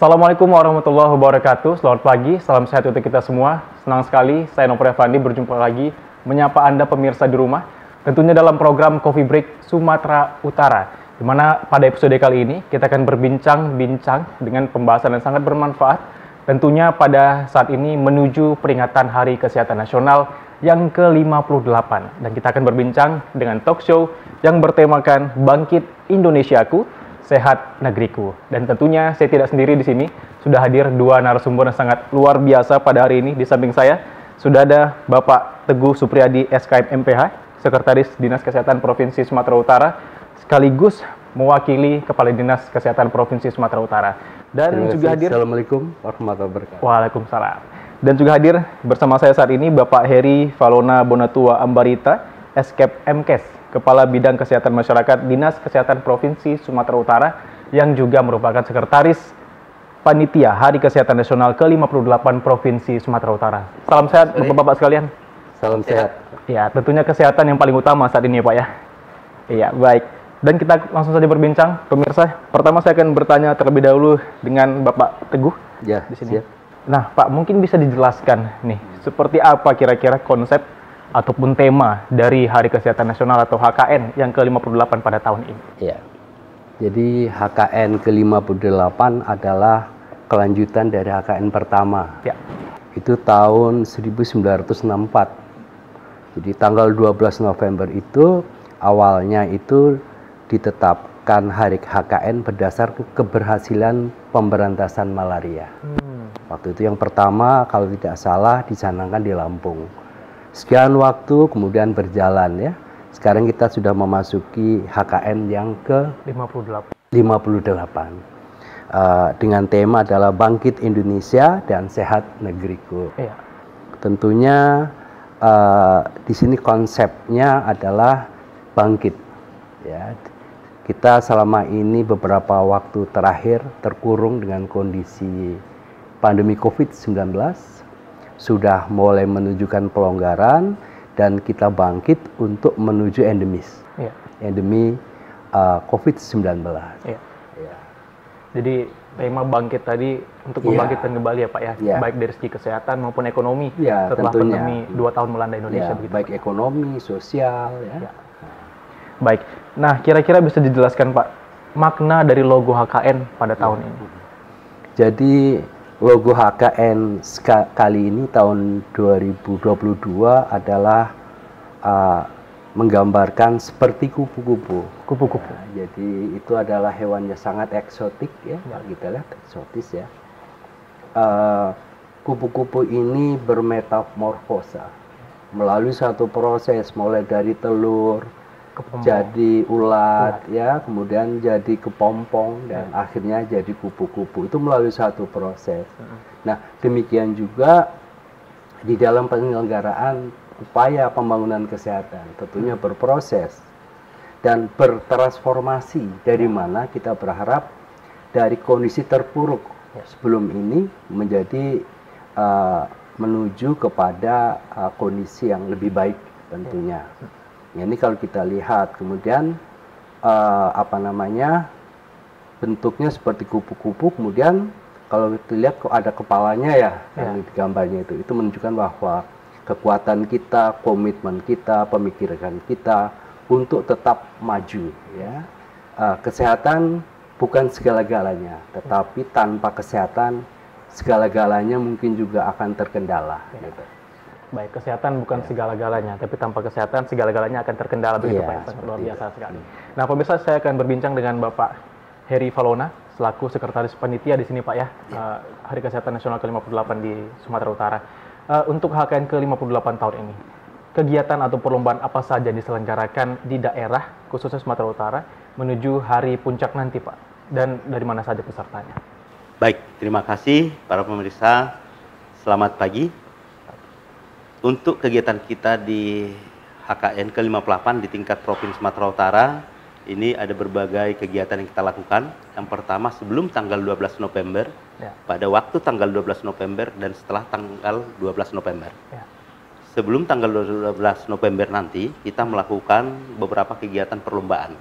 Assalamualaikum warahmatullahi wabarakatuh. Selamat pagi, salam sehat untuk kita semua. Senang sekali saya Novel Effandi berjumpa lagi menyapa Anda pemirsa di rumah. Tentunya dalam program Coffee Break Sumatera Utara, di mana pada episode kali ini kita akan berbincang-bincang dengan pembahasan yang sangat bermanfaat. Tentunya pada saat ini menuju peringatan Hari Kesehatan Nasional yang ke-58. Dan kita akan berbincang dengan talk show yang bertemakan Bangkit Indonesiaku, Sehat Negeriku. Dan tentunya saya tidak sendiri di sini. Sudah hadir dua narasumber yang sangat luar biasa pada hari ini. Di samping saya sudah ada Bapak Teguh Supriyadi SKM MPH, Sekretaris Dinas Kesehatan Provinsi Sumatera Utara, sekaligus mewakili Kepala Dinas Kesehatan Provinsi Sumatera Utara. Dan juga hadir. Assalamualaikum warahmatullahi wabarakatuh. Waalaikumsalam. Dan juga hadir bersama saya saat ini Bapak Heri Valona Bonatua Ambarita, SKEP MKes, Kepala Bidang Kesehatan Masyarakat Dinas Kesehatan Provinsi Sumatera Utara, yang juga merupakan Sekretaris Panitia Hari Kesehatan Nasional ke-58 Provinsi Sumatera Utara. Salam sehat Bapak-Bapak sekalian. Salam sehat. Ya, tentunya kesehatan yang paling utama saat ini ya Pak ya. Iya, baik. Dan kita langsung saja berbincang, pemirsa. Pertama saya akan bertanya terlebih dahulu dengan Bapak Teguh Ya, di sini. siap. Nah, Pak, mungkin bisa dijelaskan nih, seperti apa kira-kira konsep ataupun tema dari Hari Kesehatan Nasional atau HKN yang ke-58 pada tahun ini? Ya. Jadi HKN ke-58 adalah kelanjutan dari HKN pertama. Ya. Itu tahun 1964. Jadi tanggal 12 November itu awalnya itu ditetapkan hari HKN berdasar keberhasilan pemberantasan malaria. Waktu itu yang pertama kalau tidak salah dicanangkan di Lampung. Sekian waktu kemudian berjalan ya. Sekarang kita sudah memasuki HKN yang ke-58. Dengan tema adalah Bangkit Indonesia dan Sehat Negeriku. Iya. Tentunya di sini konsepnya adalah bangkit. Ya, kita selama ini beberapa waktu terakhir terkurung dengan kondisi pandemi COVID-19, sudah mulai menunjukkan pelonggaran dan kita bangkit untuk menuju endemis. Iya. Endemi COVID-19. Iya. Ya. Jadi tema bangkit tadi untuk Iya. membangkitkan kembali ya Pak ya, Iya. baik dari segi kesehatan maupun ekonomi Ya, setelah tentunya. pandemi 2 tahun melanda Indonesia. Ya, Begitu, baik Pak? ekonomi, sosial ya. Ya. Baik. Nah, kira-kira bisa dijelaskan Pak makna dari logo HKN pada tahun ini? Jadi logo HKN kali ini tahun 2022 adalah menggambarkan seperti kupu-kupu. Kupu-kupu. Ya, jadi itu adalah hewannya sangat eksotik ya, kalau kita lihat eksotis ya. Kupu-kupu ini bermetamorfosa melalui satu proses mulai dari telur, Kepompong. jadi ulat ya, kemudian jadi kepompong dan akhirnya jadi kupu-kupu. Itu melalui satu proses. Nah, demikian juga di dalam penyelenggaraan upaya pembangunan kesehatan tentunya berproses dan bertransformasi, dari mana kita berharap dari kondisi terpuruk sebelum ini menjadi menuju kepada kondisi yang lebih baik tentunya. Ya, ini kalau kita lihat kemudian bentuknya seperti kupu-kupu, kemudian kalau kita lihat kok ada kepalanya ya, yang di gambarnya itu menunjukkan bahwa kekuatan kita, komitmen kita, pemikiran kita untuk tetap maju ya. Kesehatan bukan segala-galanya, tetapi tanpa kesehatan segala-galanya mungkin juga akan terkendala gitu. Baik, kesehatan bukan segala-galanya, tapi tanpa kesehatan segala-galanya akan terkendala, begitu Pak. Sangat luar biasa sekali. Nah, pemirsa, saya akan berbincang dengan Bapak Heri Valona selaku Sekretaris Panitia di sini Pak ya, Hari Kesehatan Nasional ke-58 di Sumatera Utara. Untuk HKN ke-58 tahun ini, kegiatan atau perlombaan apa saja diselenggarakan di daerah, khususnya Sumatera Utara, menuju hari puncak nanti Pak? Dan dari mana saja pesertanya? Baik, terima kasih para pemirsa. Selamat pagi. Untuk kegiatan kita di HKN ke-58 di tingkat Provinsi Sumatera Utara, ini ada berbagai kegiatan yang kita lakukan. Yang pertama, sebelum tanggal 12 November, pada waktu tanggal 12 November dan setelah tanggal 12 November. Sebelum tanggal 12 November nanti, kita melakukan beberapa kegiatan perlombaan.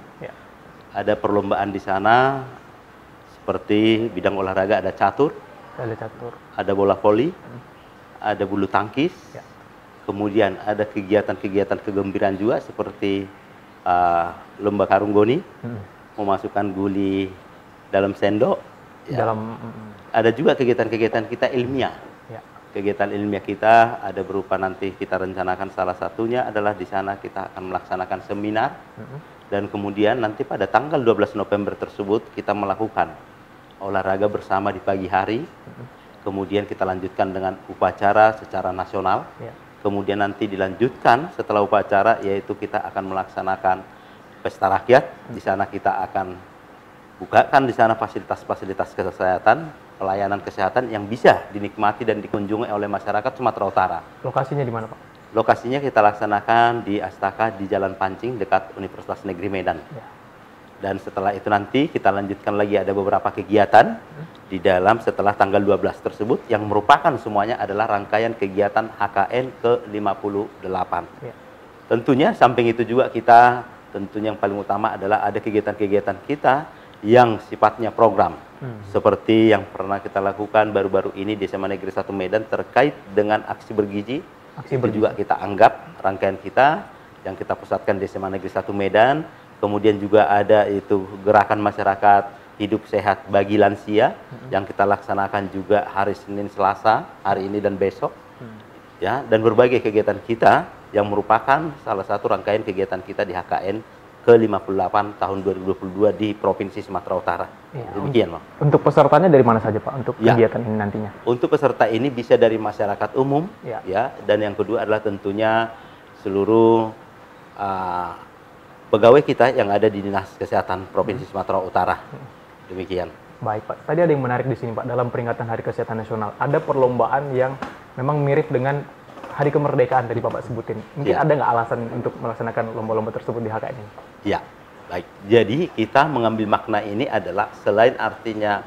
Ada perlombaan di sana seperti bidang olahraga ada catur, ada bola voli, ada bulu tangkis, kemudian ada kegiatan-kegiatan kegembiraan juga seperti lomba karung goni, memasukkan guli dalam sendok. Ada juga kegiatan-kegiatan kita ilmiah. Kegiatan ilmiah kita ada berupa nanti kita rencanakan salah satunya adalah di sana kita akan melaksanakan seminar dan kemudian nanti pada tanggal 12 November tersebut kita melakukan olahraga bersama di pagi hari. Kemudian kita lanjutkan dengan upacara secara nasional. Kemudian nanti dilanjutkan setelah upacara yaitu kita akan melaksanakan pesta rakyat. Di sana kita akan bukakan di sana fasilitas-fasilitas kesehatan, pelayanan kesehatan yang bisa dinikmati dan dikunjungi oleh masyarakat Sumatera Utara. Lokasinya di mana, Pak? Lokasinya kita laksanakan di Astaka di Jalan Pancing dekat Universitas Negeri Medan. Dan setelah itu nanti kita lanjutkan lagi ada beberapa kegiatan di dalam setelah tanggal 12 tersebut yang merupakan semuanya adalah rangkaian kegiatan HKN ke-58. Tentunya samping itu juga kita tentunya yang paling utama adalah ada kegiatan-kegiatan kita yang sifatnya program. Seperti yang pernah kita lakukan baru-baru ini di SMA Negeri 1 Medan terkait dengan aksi bergizi. Itu juga kita anggap rangkaian kita yang kita pusatkan di SMA Negeri 1 Medan. Kemudian juga ada itu gerakan masyarakat hidup sehat bagi lansia yang kita laksanakan juga hari Senin, Selasa, hari ini dan besok. Ya, dan berbagai kegiatan kita yang merupakan salah satu rangkaian kegiatan kita di HKN ke-58 tahun 2022 di Provinsi Sumatera Utara. Demikian, Pak. Untuk pesertanya dari mana saja, Pak, untuk kegiatan ini nantinya? Untuk peserta ini bisa dari masyarakat umum, ya, dan yang kedua adalah tentunya seluruh pegawai kita yang ada di Dinas Kesehatan Provinsi Sumatera Utara. Demikian. Baik, Pak. Tadi ada yang menarik di sini, Pak. Dalam peringatan Hari Kesehatan Nasional, ada perlombaan yang memang mirip dengan Hari Kemerdekaan tadi Bapak sebutin. Mungkin ada nggak alasan untuk melaksanakan lomba-lomba tersebut di HKN ini? Ya, baik. Jadi kita mengambil makna ini adalah selain artinya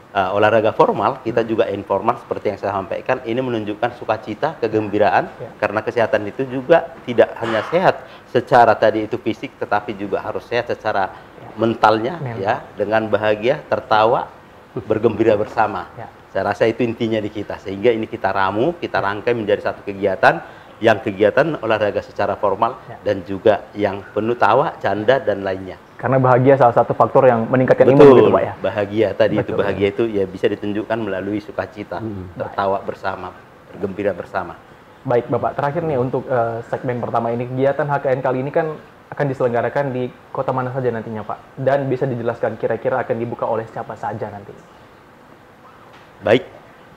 olahraga formal, kita juga informal seperti yang saya sampaikan. Ini menunjukkan sukacita, kegembiraan, karena kesehatan itu juga tidak hanya sehat secara tadi itu fisik, tetapi juga harus sehat secara mentalnya, ya, dengan bahagia, tertawa, bergembira bersama. Saya rasa itu intinya di kita, sehingga ini kita ramu, kita rangkai menjadi satu kegiatan, yang kegiatan olahraga secara formal dan juga yang penuh tawa, canda, dan lainnya. Karena bahagia salah satu faktor yang meningkatkan imun gitu, Pak, ya? Bahagia tadi itu, bahagia itu ya bisa ditunjukkan melalui sukacita, tertawa bersama, bergembira bersama. Baik, Bapak, terakhir nih untuk segmen pertama ini, kegiatan HKN kali ini kan akan diselenggarakan di kota mana saja nantinya, Pak? Dan bisa dijelaskan kira-kira akan dibuka oleh siapa saja nanti? Baik,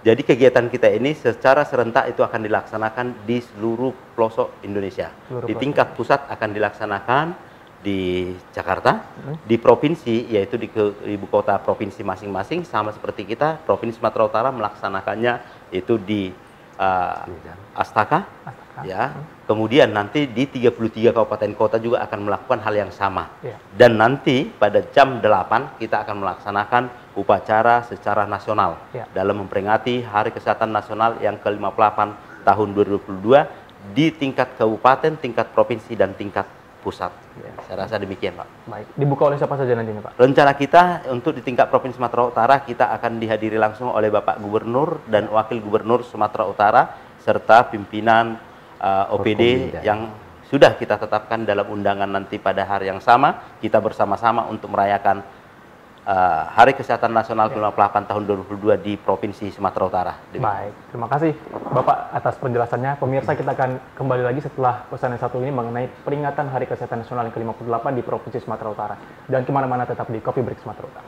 jadi kegiatan kita ini secara serentak itu akan dilaksanakan di seluruh pelosok Indonesia. Di tingkat pusat akan dilaksanakan di Jakarta, di provinsi yaitu di ibu kota provinsi masing-masing, sama seperti kita, Provinsi Sumatera Utara melaksanakannya itu di Astaka, ya. Kemudian nanti di 33 kabupaten kota juga akan melakukan hal yang sama. Dan nanti pada jam 8 kita akan melaksanakan upacara secara nasional dalam memperingati Hari Kesehatan Nasional yang ke-58 tahun 2022 di tingkat kabupaten, tingkat provinsi, dan tingkat pusat. Saya rasa demikian, Pak. Baik, dibuka oleh siapa saja nantinya, Pak? Rencana kita untuk di tingkat Provinsi Sumatera Utara kita akan dihadiri langsung oleh Bapak Gubernur dan Wakil Gubernur Sumatera Utara serta pimpinan OPD yang sudah kita tetapkan dalam undangan nanti pada hari yang sama. Kita bersama-sama untuk merayakan Hari Kesehatan Nasional ke-58 tahun 2022 di Provinsi Sumatera Utara. Baik, terima kasih Bapak atas penjelasannya. Pemirsa, kita akan kembali lagi setelah pesan yang satu ini mengenai peringatan Hari Kesehatan Nasional yang ke-58 di Provinsi Sumatera Utara. Dan kemana-mana tetap di Coffee Break Sumatera Utara.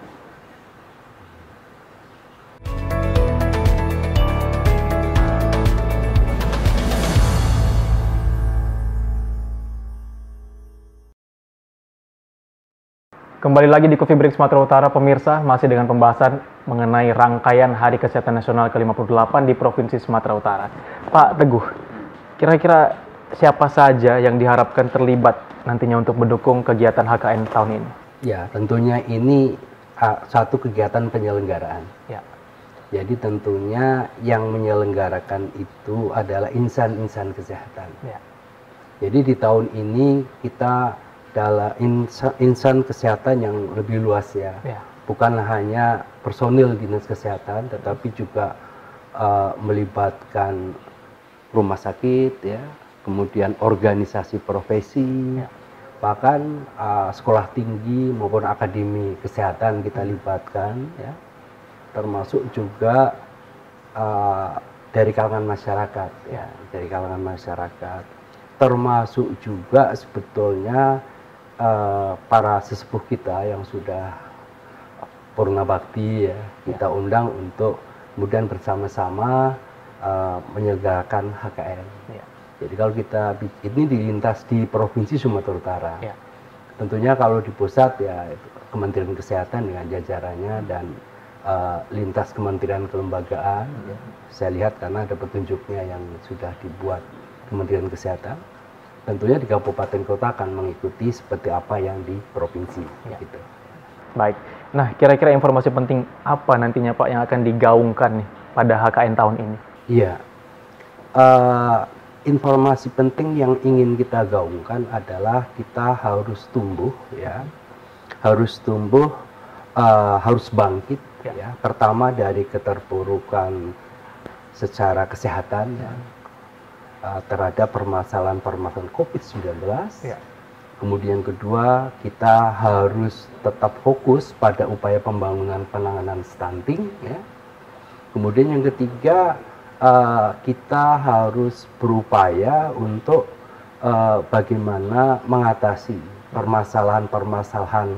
Kembali lagi di Coffee Break Sumatera Utara, pemirsa, masih dengan pembahasan mengenai rangkaian Hari Kesehatan Nasional ke-58 di Provinsi Sumatera Utara. Pak Teguh, kira-kira siapa saja yang diharapkan terlibat nantinya untuk mendukung kegiatan HKN tahun ini? Ya, tentunya ini satu kegiatan penyelenggaraan. Jadi tentunya yang menyelenggarakan itu adalah insan-insan kesehatan. Jadi di tahun ini kita adalah insan kesehatan yang lebih luas, ya. bukan hanya personil dinas kesehatan, tetapi juga melibatkan rumah sakit, ya, kemudian organisasi profesi, bahkan sekolah tinggi maupun akademi kesehatan kita libatkan, ya, termasuk juga dari kalangan masyarakat, ya, dari kalangan masyarakat, termasuk juga sebetulnya para sesepuh kita yang sudah purna bakti, ya, kita undang untuk kemudian bersama-sama menyelenggarakan HKN. Jadi kalau kita ini dilintas di Provinsi Sumatera Utara, tentunya kalau di pusat ya Kementerian Kesehatan dengan jajarannya dan lintas kementerian kelembagaan, ya, saya lihat karena ada petunjuknya yang sudah dibuat Kementerian Kesehatan. Tentunya di kabupaten kota akan mengikuti seperti apa yang di provinsi. Gitu. Baik. Nah, kira-kira informasi penting apa nantinya Pak yang akan digaungkan nih pada HKN tahun ini? Iya. Informasi penting yang ingin kita gaungkan adalah kita harus tumbuh, ya, harus tumbuh, harus bangkit, ya. Pertama dari keterpurukan secara kesehatan, ya, terhadap permasalahan-permasalahan COVID-19. Kemudian kedua, kita harus tetap fokus pada upaya pembangunan penanganan stunting, ya. Kemudian yang ketiga, kita harus berupaya untuk bagaimana mengatasi permasalahan-permasalahan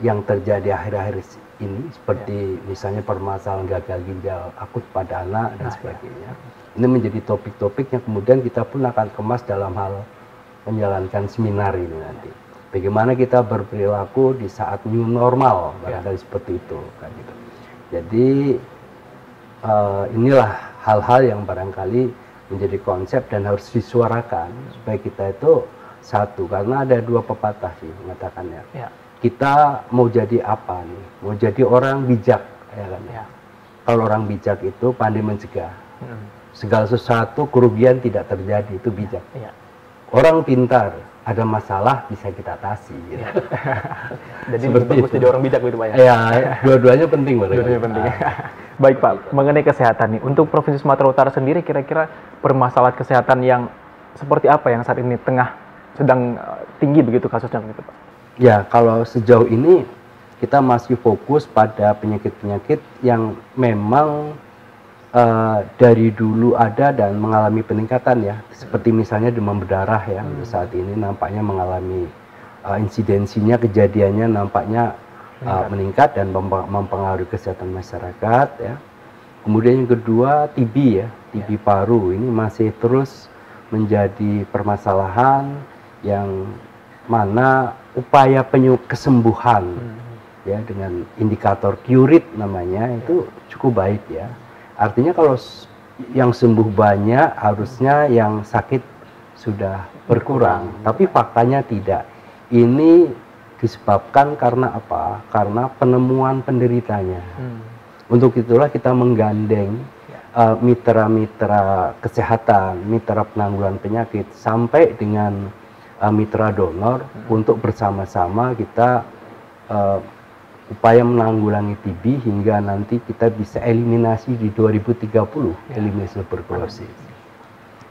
yang terjadi akhir-akhir ini, seperti misalnya permasalahan gagal ginjal akut pada anak dan sebagainya. Ini menjadi topik-topik yang kemudian kita pun akan kemas dalam hal menjalankan seminar ini nanti. Bagaimana kita berperilaku di saat new normal, barangkali seperti itu, kan gitu. Jadi inilah hal-hal yang barangkali menjadi konsep dan harus disuarakan supaya kita itu satu, karena ada dua pepatah sih mengatakannya. Kita mau jadi apa nih? Mau jadi orang bijak, ya kan? Kalau orang bijak itu pandai mencegah. Segala sesuatu kerugian tidak terjadi, itu bijak. Orang pintar, ada masalah bisa kita atasi. Gitu. Jadi bagus jadi orang bijak gitu Pak ya? Ya, dua-duanya penting. Dua-duanya penting. Baik Pak, mengenai kesehatan nih, untuk Provinsi Sumatera Utara sendiri kira-kira permasalahan kesehatan yang seperti apa yang saat ini sedang tinggi begitu kasusnya begitu Pak? Ya, kalau sejauh ini kita masih fokus pada penyakit-penyakit yang memang dari dulu ada dan mengalami peningkatan, ya, seperti misalnya demam berdarah, ya, saat ini nampaknya mengalami insidensinya, kejadiannya nampaknya meningkat dan mempengaruhi kesehatan masyarakat, ya. Kemudian yang kedua TB, ya, TB paru ini masih terus menjadi permasalahan yang mana upaya kesembuhan, ya, dengan indikator QRIT namanya itu cukup baik, ya. Artinya kalau yang sembuh banyak, harusnya yang sakit sudah berkurang. Tapi faktanya tidak. Ini disebabkan karena apa? Karena penemuan penderitanya. Untuk itulah kita menggandeng mitra-mitra kesehatan, mitra penanggulangan penyakit, sampai dengan mitra donor untuk bersama-sama kita upaya menanggulangi TB hingga nanti kita bisa eliminasi di 2030, eliminasi tuberkulosis.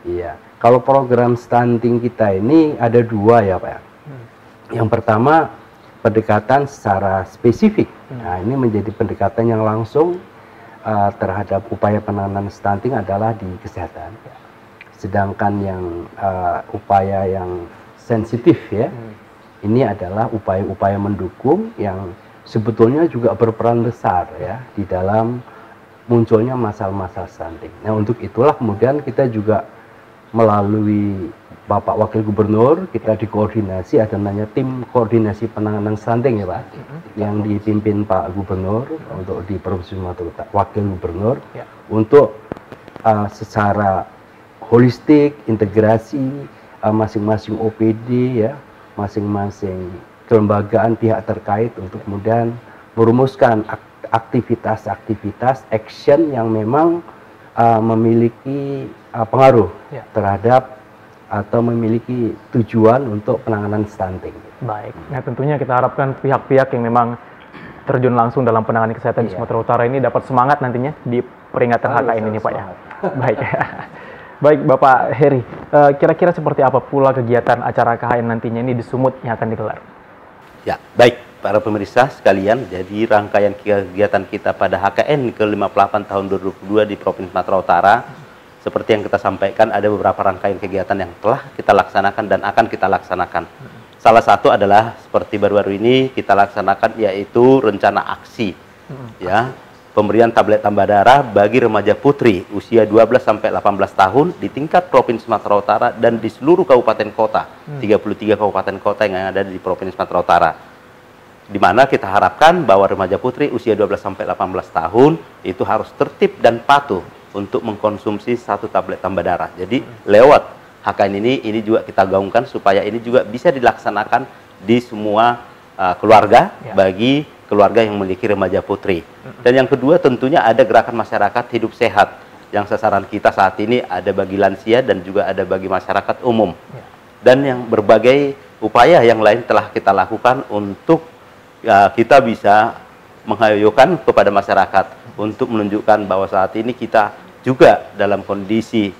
Iya. Kalau program stunting kita ini ada dua, ya Pak. Yang pertama pendekatan secara spesifik. Nah, ini menjadi pendekatan yang langsung terhadap upaya penanganan stunting adalah di kesehatan. Sedangkan yang upaya yang sensitif, ya, ini adalah upaya-upaya mendukung yang sebetulnya juga berperan besar, ya, di dalam munculnya masalah-masalah stunting. Nah, untuk itulah kemudian kita juga melalui Bapak Wakil Gubernur, kita dikoordinasi, ada namanya tim koordinasi penanganan stunting, ya Pak, yang dipimpin Pak Gubernur untuk di Provinsi Sumatera Utara, Wakil Gubernur, untuk secara holistik, integrasi masing-masing OPD, ya, masing-masing kelembagaan pihak terkait untuk kemudian merumuskan aktivitas-aktivitas action yang memang memiliki pengaruh terhadap atau memiliki tujuan untuk penanganan stunting. Baik, nah tentunya kita harapkan pihak-pihak yang memang terjun langsung dalam penanganan kesehatan di Sumatera Utara ini dapat semangat nantinya di peringatan HKN ini Pak ya. Baik. Baik Bapak Heri, kira-kira seperti apa pula kegiatan acara KHN nantinya ini di Sumut yang akan digelar? Ya, baik para pemirsa sekalian, jadi rangkaian kegiatan kita pada HKN ke-58 tahun 2022 di Provinsi Sumatera Utara, seperti yang kita sampaikan ada beberapa rangkaian kegiatan yang telah kita laksanakan dan akan kita laksanakan. Salah satu adalah seperti baru-baru ini kita laksanakan yaitu rencana aksi ya, pemberian tablet tambah darah bagi remaja putri usia 12 sampai 18 tahun di tingkat Provinsi Sumatera Utara dan di seluruh kabupaten kota, 33 kabupaten kota yang ada di Provinsi Sumatera Utara. Di mana kita harapkan bahwa remaja putri usia 12 sampai 18 tahun itu harus tertib dan patuh untuk mengkonsumsi satu tablet tambah darah. Jadi lewat HKN ini juga kita gaungkan supaya ini juga bisa dilaksanakan di semua keluarga bagi keluarga yang memiliki remaja putri. Dan yang kedua tentunya ada gerakan masyarakat hidup sehat yang sasaran kita saat ini ada bagi lansia dan juga ada bagi masyarakat umum. Dan yang berbagai upaya yang lain telah kita lakukan untuk kita bisa menghayukan kepada masyarakat untuk menunjukkan bahwa saat ini kita juga dalam kondisi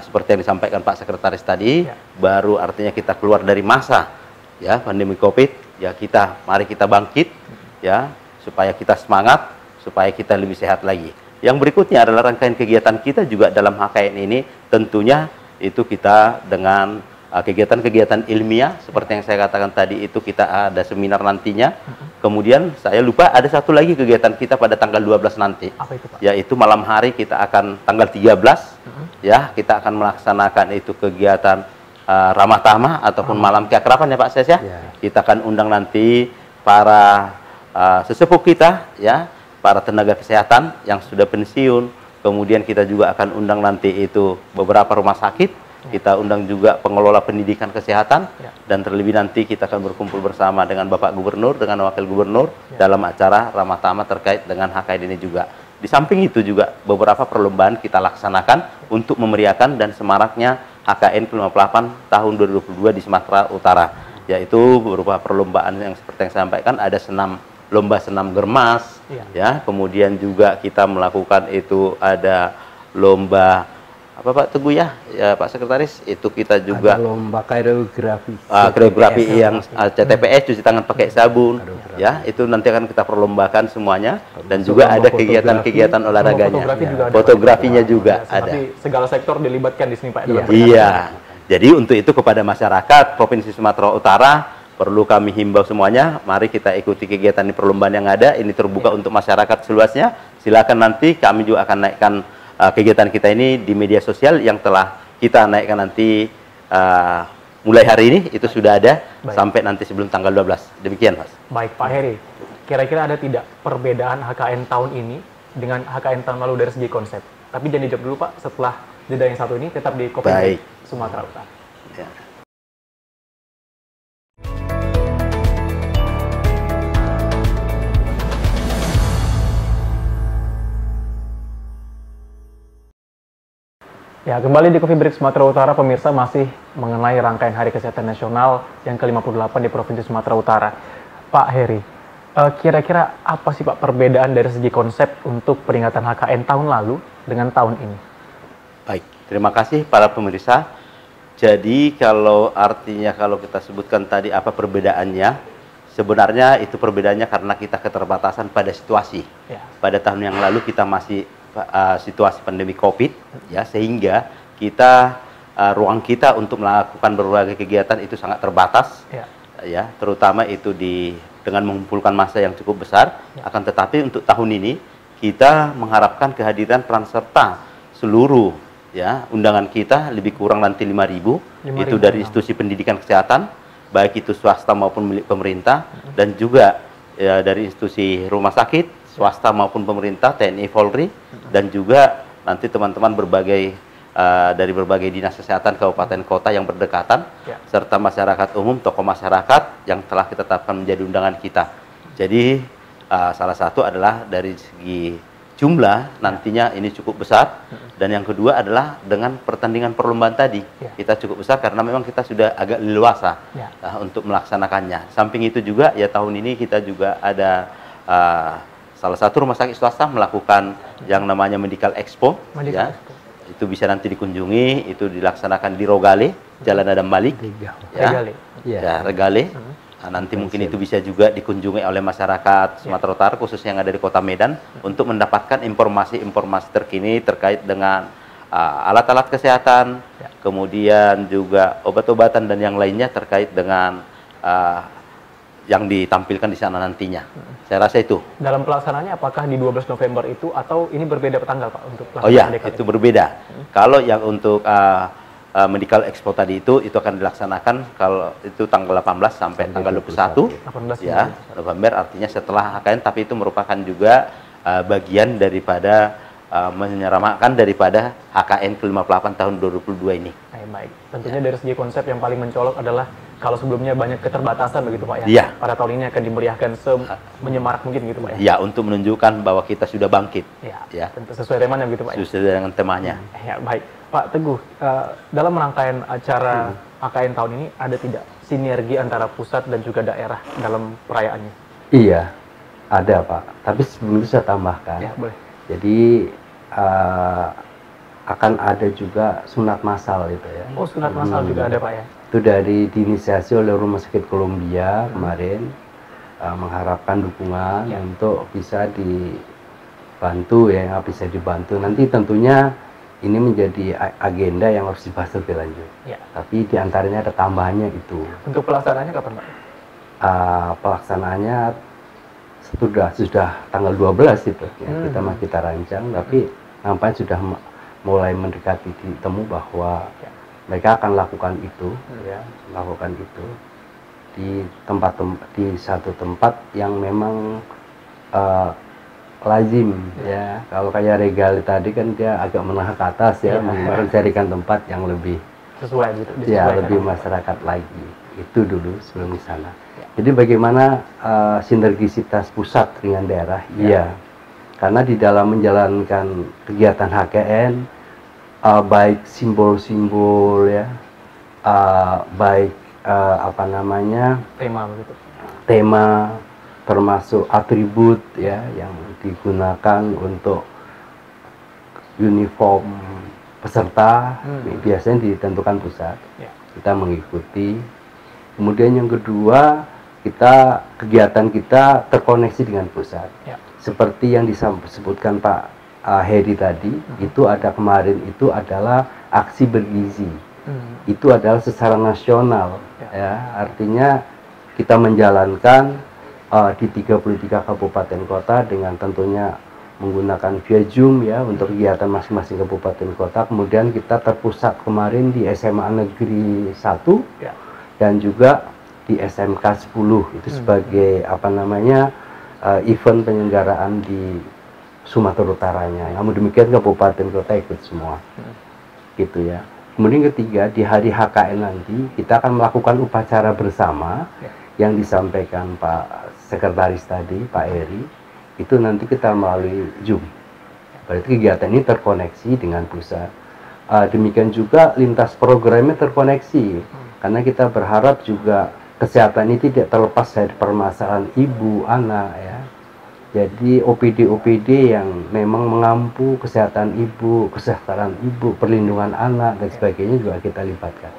seperti yang disampaikan Pak Sekretaris tadi, baru artinya kita keluar dari masa ya pandemi Covid, ya mari kita bangkit ya supaya kita semangat, supaya kita lebih sehat lagi. Yang berikutnya adalah rangkaian kegiatan kita juga dalam HKN ini tentunya itu kita dengan kegiatan-kegiatan ilmiah seperti yang saya katakan tadi, itu kita ada seminar nantinya. Kemudian saya lupa ada satu lagi kegiatan kita pada tanggal 12 nanti. Apa itu, Pak? Yaitu malam hari kita akan tanggal 13 ya, kita akan melaksanakan itu kegiatan ramah tamah ataupun malam keakraban ya Pak Ses ya. Kita akan undang nanti para sesepuh kita ya, para tenaga kesehatan yang sudah pensiun. Kemudian kita juga akan undang nanti itu beberapa rumah sakit. Kita undang juga pengelola pendidikan kesehatan, dan terlebih nanti kita akan berkumpul bersama dengan Bapak Gubernur, dengan Wakil Gubernur dalam acara ramah tamah terkait dengan HKN ini juga. Di samping itu juga beberapa perlombaan kita laksanakan untuk memeriahkan dan semaraknya HKN ke-58 tahun 2022 di Sumatera Utara, yaitu berupa perlombaan yang seperti yang saya sampaikan, ada lomba senam germas, ya, kemudian juga kita melakukan itu ada lomba apa Pak Teguh ya, Pak Sekretaris, itu kita juga ada lomba koreografi yang CTPS, cuci tangan pakai sabun ya, itu nanti akan kita perlombakan semuanya, dan juga ada kegiatan-kegiatan olahraganya, fotografinya juga ada. Tapi segala sektor dilibatkan di sini Pak. Iya. Jadi untuk itu kepada masyarakat Provinsi Sumatera Utara perlu kami himbau semuanya, mari kita ikuti kegiatan di perlombaan yang ada, ini terbuka untuk masyarakat seluasnya. Silakan, nanti kami juga akan naikkan kegiatan kita ini di media sosial yang telah kita naikkan nanti mulai hari ini, itu sudah ada sampai nanti sebelum tanggal 12. Demikian Mas. Baik Pak Heri, kira-kira ada tidak perbedaan HKN tahun ini dengan HKN tahun lalu dari segi konsep? Tapi jangan dijawab dulu Pak, setelah jeda yang satu ini tetap di Coffee Break Sumatera Utara. Ya. Ya, kembali di Coffee Break Sumatera Utara, pemirsa, masih mengenai rangkaian Hari Kesehatan Nasional yang ke-58 di Provinsi Sumatera Utara. Pak Heri, kira-kira apa sih Pak perbedaan dari segi konsep untuk peringatan HKN tahun lalu dengan tahun ini? Baik, terima kasih para pemirsa. Jadi kalau kita sebutkan tadi apa perbedaannya, sebenarnya itu perbedaannya karena kita keterbatasan pada situasi. Pada tahun yang lalu kita masih situasi pandemi Covid ya, sehingga kita ruang kita untuk melakukan berbagai kegiatan itu sangat terbatas ya, terutama itu dengan mengumpulkan massa yang cukup besar. Akan tetapi untuk tahun ini kita mengharapkan kehadiran peran serta seluruh ya undangan kita lebih kurang nanti 5.000 itu dari institusi pendidikan kesehatan baik itu swasta maupun milik pemerintah, dan juga ya, dari institusi rumah sakit swasta maupun pemerintah, TNI, Polri, dan juga nanti teman-teman dari berbagai dinas kesehatan kabupaten kota yang berdekatan, serta masyarakat umum, tokoh masyarakat yang telah kita tetapkan menjadi undangan kita. Jadi salah satu adalah dari segi jumlah nantinya ini cukup besar, dan yang kedua adalah dengan pertandingan perlombaan tadi kita cukup besar karena memang kita sudah agak leluasa untuk melaksanakannya. Samping itu juga ya tahun ini kita juga ada salah satu rumah sakit swasta melakukan yang namanya Medical Expo, Medical ya. Expo. Itu bisa nanti dikunjungi, itu dilaksanakan di Rogale, Jalan Adam Malik, Regale. ya Regale. Nah, nanti mungkin itu bisa juga dikunjungi oleh masyarakat Sumatera Utara, khususnya yang ada di Kota Medan, untuk mendapatkan informasi-informasi terkini terkait dengan alat-alat kesehatan, kemudian juga obat-obatan dan yang lainnya terkait dengan yang ditampilkan di sana nantinya. Saya rasa itu. Dalam pelaksanaannya apakah di 12 November itu atau ini berbeda tanggal Pak untuk pelaksanaan? Oh iya, dekade? itu berbeda. Kalau yang untuk Medical Expo tadi itu akan dilaksanakan kalau itu tanggal 18 sampai tanggal 21 18 ya, November, artinya setelah HKN, tapi itu merupakan juga bagian daripada menyeramakan daripada HKN ke-58 tahun 2022 ini. Baik. Tentunya dari segi konsep yang paling mencolok adalah kalau sebelumnya banyak keterbatasan begitu Pak ya. Iya. Pada tahun ini akan dimeriahkan menyemarak mungkin gitu Pak ya. Ya, untuk menunjukkan bahwa kita sudah bangkit. Ya. Tentu sesuai temanya begitu Pak ya. Sesuai dengan temanya. Ya, baik. Pak Teguh, dalam rangkaian acara HKN tahun ini ada tidak sinergi antara pusat dan juga daerah dalam perayaannya? Iya, ada Pak. Tapi sebelum itu saya tambahkan. Ya, boleh. Jadi akan ada juga sunat massal itu ya. Oh, sunat massal juga ada Pak ya? Itu diinisiasi oleh Rumah Sakit Columbia kemarin, mengharapkan dukungan untuk bisa dibantu ya, bisa dibantu. Nanti tentunya ini menjadi agenda yang harus dibahas lebih lanjut. Ya. Tapi diantaranya ada tambahannya itu. Untuk pelaksanaannya kapan Pak? Pelaksanaannya sudah tanggal 12 itu ya, kita rancang, tapi nampaknya sudah mulai mendekati temu bahwa mereka akan lakukan itu di di satu tempat yang memang lazim ya. Kalau kayak Regal tadi kan dia agak menengah ke atas ya, mencarikan tempat yang lebih sesuai gitu. Ya, lebih masyarakat lagi. Itu dulu sebelum di sana. Jadi bagaimana sinergisitas pusat dengan daerah? Iya. Karena di dalam menjalankan kegiatan HKN, baik simbol-simbol ya, baik tema termasuk atribut ya yang digunakan untuk uniform peserta biasanya ditentukan pusat. Kita mengikuti. Kemudian yang kedua, kegiatan kita terkoneksi dengan pusat. Seperti yang disebutkan Pak Heri tadi, itu ada kemarin itu adalah aksi bergizi. Itu adalah secara nasional ya. Artinya kita menjalankan di 33 kabupaten kota dengan tentunya menggunakan via Zoom ya untuk kegiatan masing-masing kabupaten kota. Kemudian kita terpusat kemarin di SMA Negeri 1 dan juga di SMK 10 itu sebagai event penyelenggaraan di Sumatera Utaranya. Namun demikian kabupaten kota ikut semua. Gitu ya. Kemudian ketiga, di hari HKN nanti kita akan melakukan upacara bersama yang disampaikan Pak Sekretaris tadi, Pak Eri. Itu nanti kita melalui Zoom. Berarti kegiatan ini terkoneksi dengan pusat. Demikian juga lintas programnya terkoneksi. Karena kita berharap juga kesehatan ini tidak terlepas dari permasalahan ibu, anak ya. Jadi OPD yang memang mengampu kesehatan ibu, perlindungan anak dan sebagainya juga kita libatkan.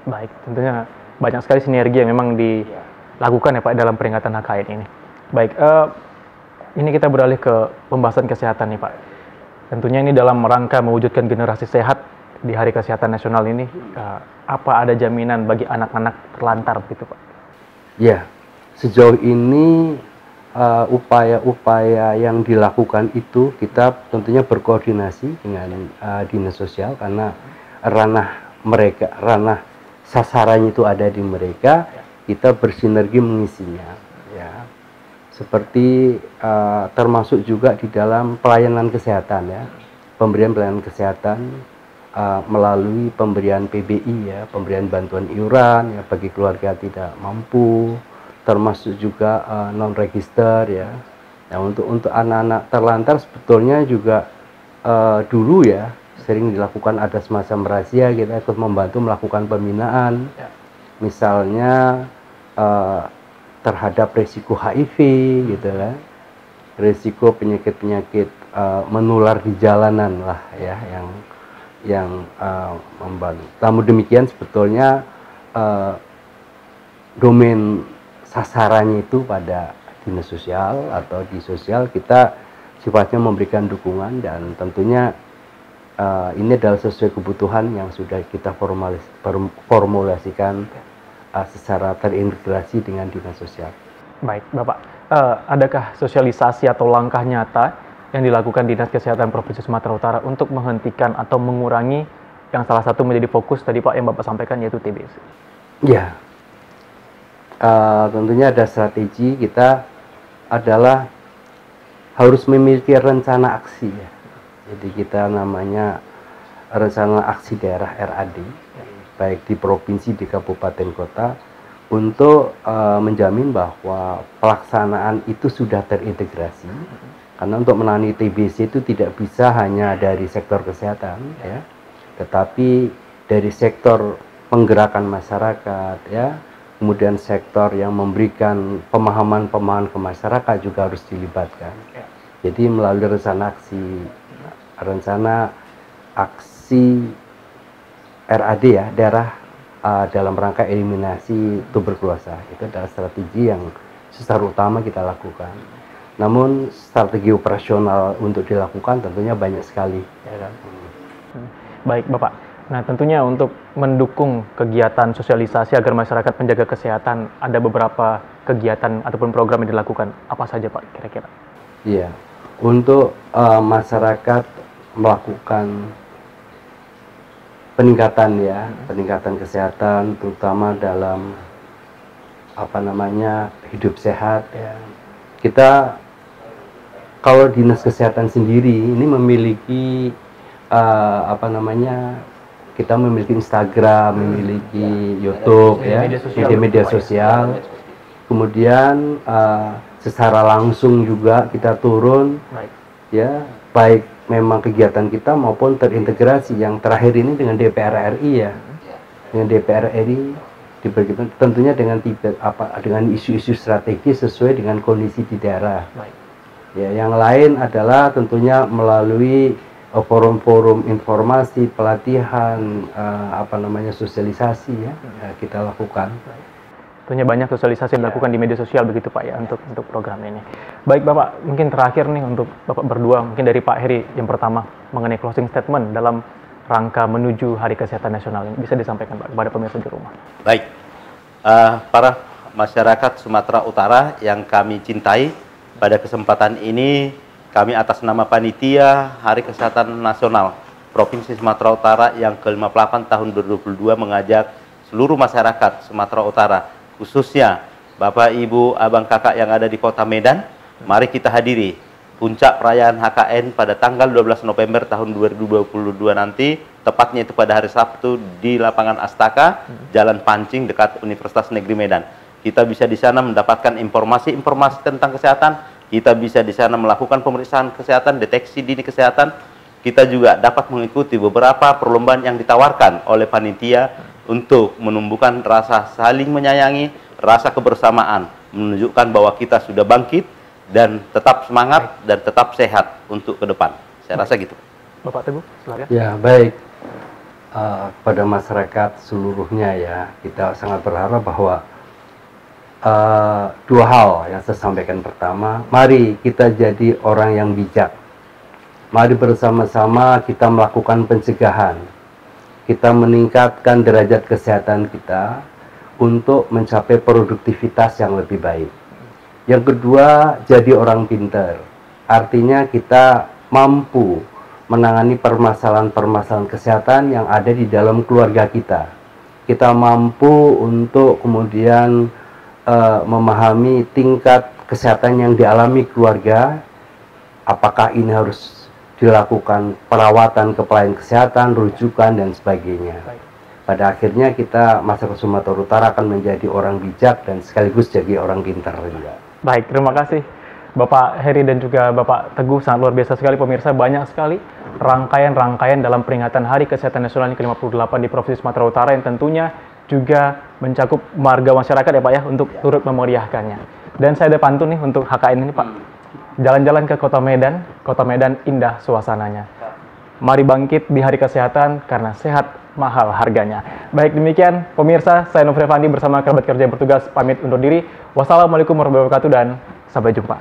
Baik, tentunya banyak sekali sinergi yang memang dilakukan ya Pak dalam peringatan HKN ini. Baik, ini kita beralih ke pembahasan kesehatan nih Pak. Tentunya ini dalam rangka mewujudkan generasi sehat di Hari Kesehatan Nasional ini, apa ada jaminan bagi anak-anak terlantar begitu Pak? Ya, sejauh ini upaya-upaya yang dilakukan itu kita tentunya berkoordinasi dengan dinas sosial karena ranah sasarannya itu ada di mereka, kita bersinergi mengisinya ya. Seperti termasuk juga di dalam pelayanan kesehatan ya, pemberian pelayanan kesehatan melalui pemberian PBI ya, pemberian bantuan iuran ya bagi keluarga tidak mampu, termasuk juga non register ya. Nah, untuk anak-anak terlantar sebetulnya juga dulu ya sering dilakukan ada semacam razia, kita ikut membantu melakukan pembinaan, misalnya terhadap resiko HIV gitu kan. risiko penyakit-penyakit menular di jalanan lah ya yang membantu. Namun demikian sebetulnya domain sasarannya itu pada dinas sosial atau di sosial, kita sifatnya memberikan dukungan dan tentunya ini adalah sesuai kebutuhan yang sudah kita formulasikan secara terintegrasi dengan dinas sosial. Baik, Bapak, adakah sosialisasi atau langkah nyata yang dilakukan Dinas Kesehatan Provinsi Sumatera Utara untuk menghentikan atau mengurangi yang salah satu menjadi fokus tadi Pak yang Bapak sampaikan, yaitu TBC? Ya, tentunya ada strategi. Kita adalah harus memiliki rencana aksi ya. Jadi kita namanya rencana aksi daerah RAD, baik di provinsi, di kabupaten kota, untuk menjamin bahwa pelaksanaan itu sudah terintegrasi. Karena untuk menangani TBC itu tidak bisa hanya dari sektor kesehatan ya, tetapi dari sektor penggerakan masyarakat ya, kemudian sektor yang memberikan pemahaman-pemahaman ke masyarakat juga harus dilibatkan. Jadi melalui rencana aksi RAD ya, daerah dalam rangka eliminasi tuberkulosa, itu adalah strategi yang secara utama kita lakukan. Namun strategi operasional untuk dilakukan tentunya banyak sekali. Ya kan? Baik Bapak, nah tentunya untuk mendukung kegiatan sosialisasi agar masyarakat menjaga kesehatan, ada beberapa kegiatan ataupun program yang dilakukan. Apa saja Pak kira-kira? Iya, untuk masyarakat melakukan peningkatan kesehatan, terutama dalam hidup sehat ya. Kita kalau dinas kesehatan sendiri ini memiliki kita memiliki Instagram, memiliki YouTube ya, media sosial. Kemudian secara langsung juga kita turun ya, baik memang kegiatan kita maupun terintegrasi yang terakhir ini dengan DPR RI ya, dengan DPR RI tentunya dengan isu-isu strategis sesuai dengan kondisi di daerah. Ya, yang lain adalah tentunya melalui forum-forum informasi, pelatihan, sosialisasi ya, kita lakukan. Tentunya banyak sosialisasi yang dilakukan di media sosial begitu Pak ya untuk program ini. Baik Bapak, mungkin terakhir nih untuk Bapak berdua, mungkin dari Pak Heri yang pertama mengenai closing statement dalam rangka menuju Hari Kesehatan Nasional ini, bisa disampaikan Pak kepada pemirsa di rumah. Baik, para masyarakat Sumatera Utara yang kami cintai, pada kesempatan ini kami atas nama Panitia Hari Kesehatan Nasional Provinsi Sumatera Utara yang ke-58 tahun 2022 mengajak seluruh masyarakat Sumatera Utara, khususnya Bapak, Ibu, Abang, Kakak yang ada di Kota Medan, mari kita hadiri puncak perayaan HKN pada tanggal 12 November tahun 2022 nanti, tepatnya itu pada hari Sabtu di lapangan Astaka, Jalan Pancing dekat Universitas Negeri Medan. Kita bisa di sana mendapatkan informasi-informasi tentang kesehatan, kita bisa di sana melakukan pemeriksaan kesehatan, deteksi dini kesehatan. Kita juga dapat mengikuti beberapa perlombaan yang ditawarkan oleh panitia untuk menumbuhkan rasa saling menyayangi, rasa kebersamaan, menunjukkan bahwa kita sudah bangkit dan tetap semangat dan tetap sehat untuk ke depan. Saya rasa gitu. Bapak Teguh, silakan. Ya, baik. Pada masyarakat seluruhnya ya, kita sangat berharap bahwa dua hal yang saya sampaikan. Pertama, mari kita jadi orang yang bijak. Mari bersama-sama kita melakukan pencegahan. Kita meningkatkan derajat kesehatan kita untuk mencapai produktivitas yang lebih baik. Yang kedua, jadi orang pintar. Artinya kita mampu menangani permasalahan-permasalahan kesehatan yang ada di dalam keluarga kita. Kita mampu untuk kemudian memahami tingkat kesehatan yang dialami keluarga. Apakah ini harus dilakukan perawatan ke pelayanan kesehatan, rujukan, dan sebagainya. Pada akhirnya kita, masyarakat Sumatera Utara akan menjadi orang bijak dan sekaligus jadi orang pintar juga. Baik, terima kasih Bapak Heri dan juga Bapak Teguh, sangat luar biasa sekali pemirsa, banyak sekali rangkaian-rangkaian dalam peringatan Hari Kesehatan Nasional ke-58 di Provinsi Sumatera Utara yang tentunya juga mencakup marga masyarakat ya Pak ya untuk turut memeriahkannya. Dan saya ada pantun nih untuk HKN ini Pak. jalan-jalan ke Kota Medan indah suasananya. Mari bangkit di hari kesehatan karena sehat mahal harganya. Baik, demikian pemirsa, saya Nofri Fandi bersama kerabat kerja yang bertugas pamit undur diri. Wassalamualaikum warahmatullahi wabarakatuh dan sampai jumpa.